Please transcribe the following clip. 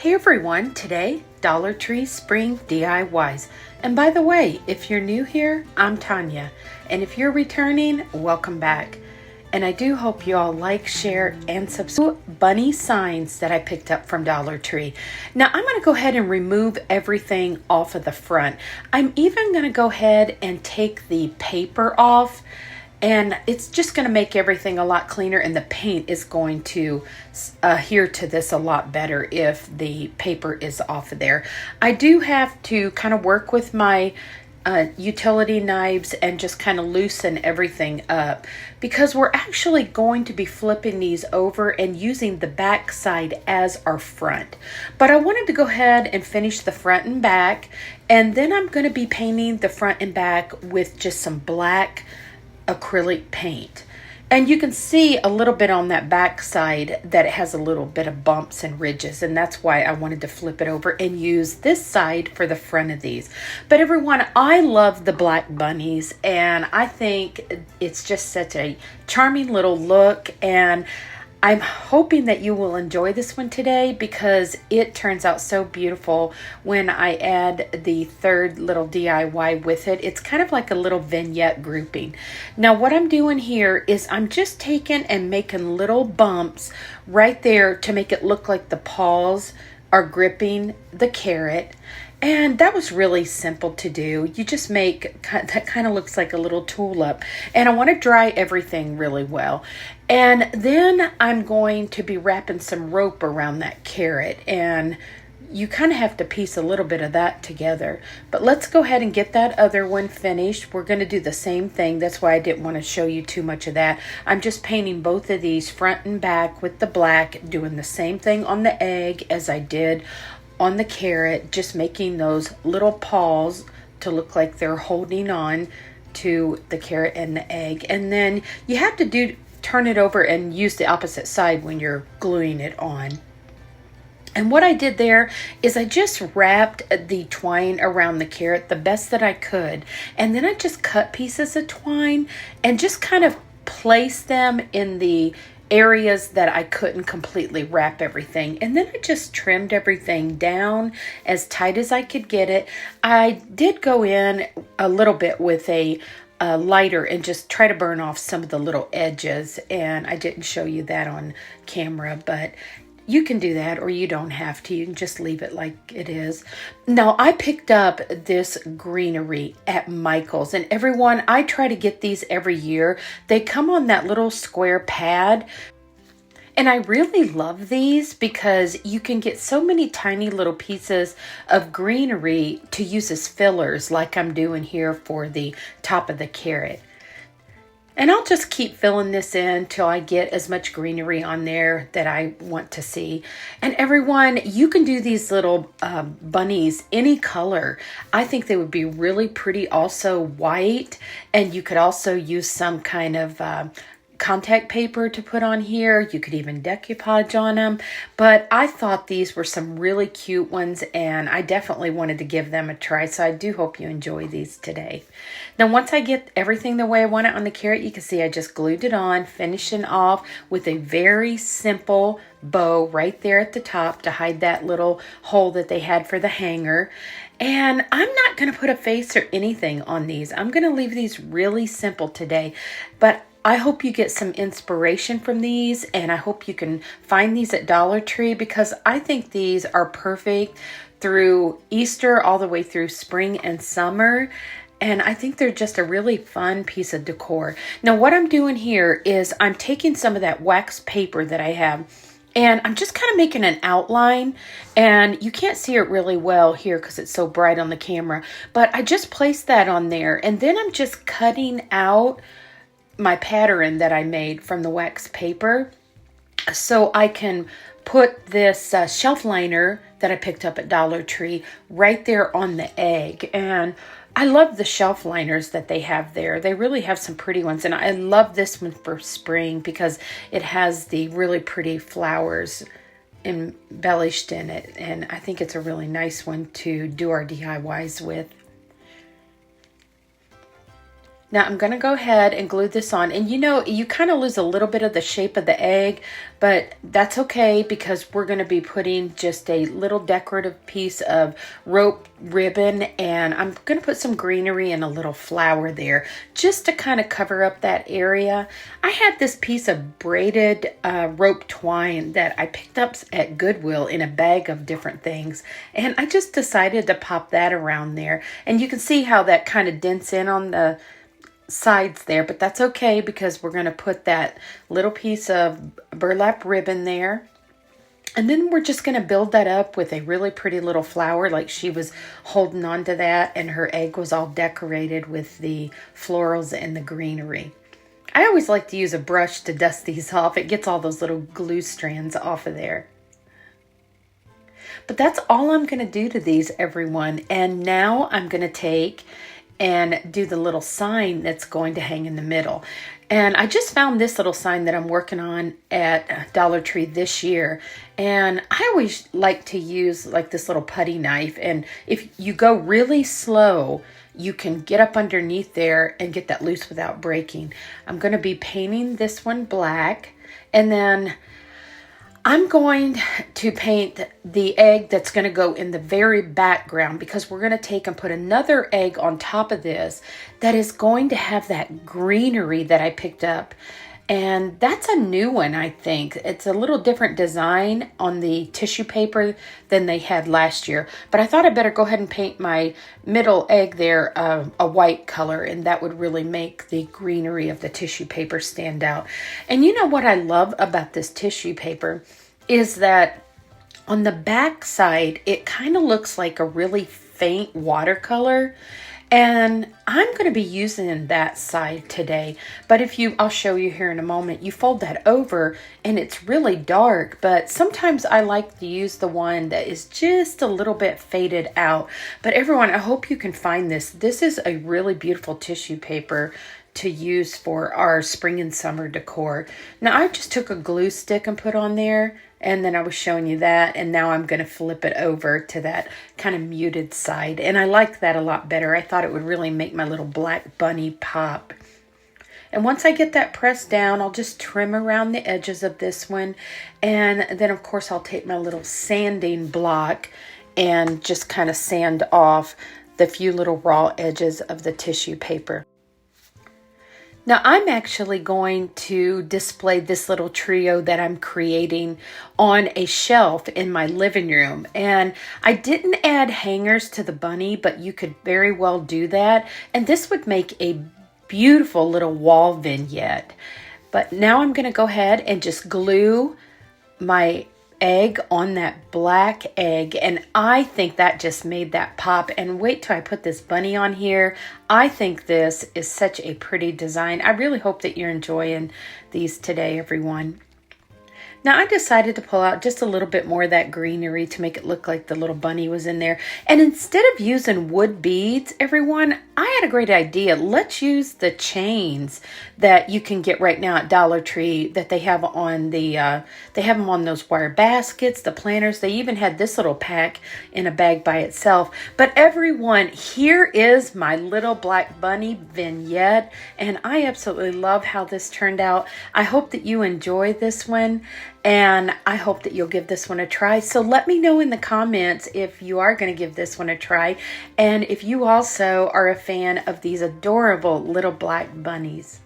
Hey everyone, today Dollar Tree Spring DIYs. And by the way, if you're new here, I'm Tonya. And if you're returning, welcome back. And I do hope you all like, share, and subscribe. Bunny signs that I picked up from Dollar Tree. Now I'm going to go ahead and remove everything off of the front. I'm even going to go ahead and take the paper off. And it's just going to make everything a lot cleaner, and the paint is going to adhere to this a lot better if the paper is off of there. I do have to kind of work with my utility knives and just kind of loosen everything up, because we're actually going to be flipping these over and using the back side as our front. But I wanted to go ahead and finish the front and back, and then I'm going to be painting the front and back with just some black acrylic paint. And you can see a little bit on that back side that it has a little bit of bumps and ridges, and that's why I wanted to flip it over and use this side for the front of these. But everyone, I love the black bunnies, and I think it's just such a charming little look, and I'm hoping that you will enjoy this one today because it turns out so beautiful when I add the third little DIY with it. It's kind of like a little vignette grouping. Now what I'm doing here is I'm just taking and making little bumps right there to make it look like the paws are gripping the carrot. And that was really simple to do. You just make, that kind of looks like a little tulip. And I want to dry everything really well. And then I'm going to be wrapping some rope around that carrot. And you kind of have to piece a little bit of that together. But let's go ahead and get that other one finished. We're going to do the same thing. That's why I didn't want to show you too much of that. I'm just painting both of these front and back with the black, doing the same thing on the egg as I did on the carrot, just making those little paws to look like they're holding on to the carrot and the egg. And then you have to turn it over and use the opposite side when you're gluing it on. And what I did there is I just wrapped the twine around the carrot the best that I could. And then I just cut pieces of twine and just kind of placed them in the areas that I couldn't completely wrap everything. And then I just trimmed everything down as tight as I could get it. I did go in a little bit with a lighter and just try to burn off some of the little edges. And I didn't show you that on camera, but you can do that, or you don't have to. You can just leave it like it is. Now, I picked up this greenery at Michael's, and everyone, I try to get these every year. They come on that little square pad, and I really love these because you can get so many tiny little pieces of greenery to use as fillers, like I'm doing here for the top of the carrot. And I'll just keep filling this in till I get as much greenery on there that I want to see. And everyone, you can do these little bunnies any color. I think they would be really pretty, also white. And you could also use some kind of contact paper to put on here. You could even decoupage on them. But I thought these were some really cute ones, and I definitely wanted to give them a try. So I do hope you enjoy these today. Now, once I get everything the way I want it on the carrot, you can see I just glued it on, finishing off with a very simple bow right there at the top to hide that little hole that they had for the hanger. And I'm not going to put a face or anything on these. I'm going to leave these really simple today. But I hope you get some inspiration from these, and I hope you can find these at Dollar Tree, because I think these are perfect through Easter all the way through spring and summer. And I think they're just a really fun piece of decor. Now, what I'm doing here is I'm taking some of that wax paper that I have, and I'm just kind of making an outline, and you can't see it really well here because it's so bright on the camera, but I just placed that on there, and then I'm just cutting out my pattern that I made from the wax paper so I can put this shelf liner that I picked up at Dollar Tree right there on the egg. And I love the shelf liners that they have there. They really have some pretty ones. And I love this one for spring because it has the really pretty flowers embellished in it. And I think it's a really nice one to do our DIYs with. Now I'm going to go ahead and glue this on, and you know, you kind of lose a little bit of the shape of the egg, but that's okay because we're going to be putting just a little decorative piece of rope ribbon, and I'm going to put some greenery and a little flower there just to kind of cover up that area. I had this piece of braided rope twine that I picked up at Goodwill in a bag of different things, and I just decided to pop that around there, and you can see how that kind of dents in on the sides there, but that's okay because we're going to put that little piece of burlap ribbon there, and then we're just going to build that up with a really pretty little flower, like she was holding on to that and her egg was all decorated with the florals and the greenery. I always like to use a brush to dust these off. It gets all those little glue strands off of there. But that's all I'm going to do to these, everyone. And now I'm going to take and do the little sign that's going to hang in the middle. And I just found this little sign that I'm working on at Dollar Tree this year. And I always like to use like this little putty knife. And if you go really slow, you can get up underneath there and get that loose without breaking. I'm going to be painting this one black. And then I'm going to paint the egg that's going to go in the very background, because we're going to take and put another egg on top of this that is going to have that greenery that I picked up. And that's a new one, I think. It's a little different design on the tissue paper than they had last year. But I thought I'd better go ahead and paint my middle egg there a white color, and that would really make the greenery of the tissue paper stand out. And you know what I love about this tissue paper is that on the back side, it kind of looks like a really faint watercolor. And I'm going to be using that side today. But I'll show you here in a moment, you fold that over and it's really dark. But sometimes I like to use the one that is just a little bit faded out. But everyone, I hope you can find this. This is a really beautiful tissue paper to use for our spring and summer decor. Now I just took a glue stick and put on there, and then I was showing you that, and now I'm going to flip it over to that kind of muted side, and I like that a lot better. I thought it would really make my little black bunny pop. And once I get that pressed down, I'll just trim around the edges of this one, and then of course I'll take my little sanding block and just kind of sand off the few little raw edges of the tissue paper. Now I'm actually going to display this little trio that I'm creating on a shelf in my living room. And I didn't add hangers to the bunny, but you could very well do that. And this would make a beautiful little wall vignette. But now I'm going to go ahead and just glue my egg on that black egg, and I think that just made that pop. And wait till I put this bunny on here. I think this is such a pretty design. I really hope that you're enjoying these today, everyone. Now I decided to pull out just a little bit more of that greenery to make it look like the little bunny was in there. And instead of using wood beads, everyone, I had a great idea. Let's use the chains that you can get right now at Dollar Tree that they have on they have them on those wire baskets, the planters. They even had this little pack in a bag by itself. But everyone, here is my little black bunny vignette, and I absolutely love how this turned out. I hope that you enjoy this one, and I hope that you'll give this one a try. So let me know in the comments if you are going to give this one a try, and if you also are a fan of these adorable little black bunnies.